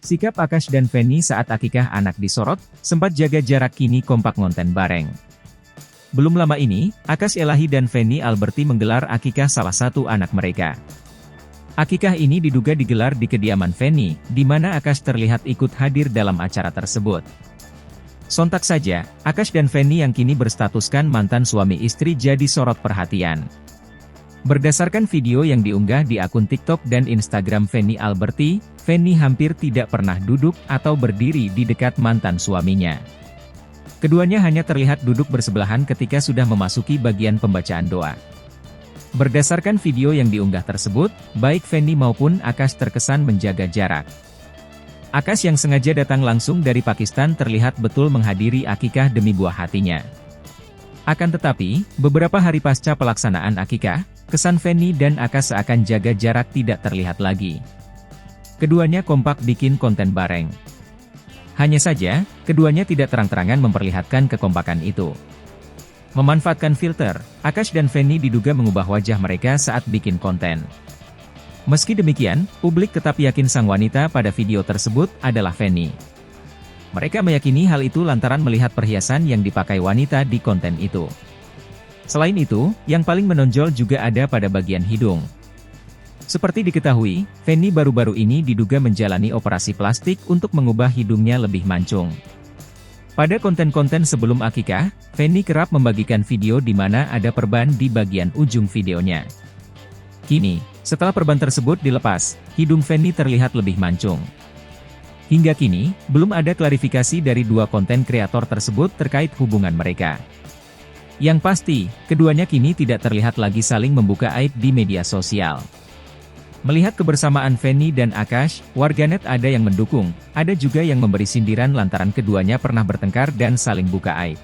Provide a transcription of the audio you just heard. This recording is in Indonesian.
Sikap Akash dan Feni saat akikah anak disorot, sempat jaga jarak kini kompak ngonten bareng. Belum lama ini, Akash Elahi dan Feni Alberti menggelar akikah salah satu anak mereka. Akikah ini diduga digelar di kediaman Feni, di mana Akash terlihat ikut hadir dalam acara tersebut. Sontak saja, Akash dan Feni yang kini berstatuskan mantan suami istri jadi sorot perhatian. Berdasarkan video yang diunggah di akun TikTok dan Instagram Feni Alberti, Feni hampir tidak pernah duduk atau berdiri di dekat mantan suaminya. Keduanya hanya terlihat duduk bersebelahan ketika sudah memasuki bagian pembacaan doa. Berdasarkan video yang diunggah tersebut, baik Feni maupun Akash terkesan menjaga jarak. Akash yang sengaja datang langsung dari Pakistan terlihat betul menghadiri akikah demi buah hatinya. Akan tetapi, beberapa hari pasca pelaksanaan akikah, kesan Feni dan Akash seakan jaga jarak tidak terlihat lagi. Keduanya kompak bikin konten bareng. Hanya saja, keduanya tidak terang-terangan memperlihatkan kekompakan itu. Memanfaatkan filter, Akash dan Feni diduga mengubah wajah mereka saat bikin konten. Meski demikian, publik tetap yakin sang wanita pada video tersebut adalah Feni. Mereka meyakini hal itu lantaran melihat perhiasan yang dipakai wanita di konten itu. Selain itu, yang paling menonjol juga ada pada bagian hidung. Seperti diketahui, Feni baru-baru ini diduga menjalani operasi plastik untuk mengubah hidungnya lebih mancung. Pada konten-konten sebelum akikah, Feni kerap membagikan video di mana ada perban di bagian ujung videonya. Kini, setelah perban tersebut dilepas, hidung Feni terlihat lebih mancung. Hingga kini, belum ada klarifikasi dari dua konten kreator tersebut terkait hubungan mereka. Yang pasti, keduanya kini tidak terlihat lagi saling membuka aib di media sosial. Melihat kebersamaan Feni dan Akash, warganet ada yang mendukung, ada juga yang memberi sindiran lantaran keduanya pernah bertengkar dan saling buka aib.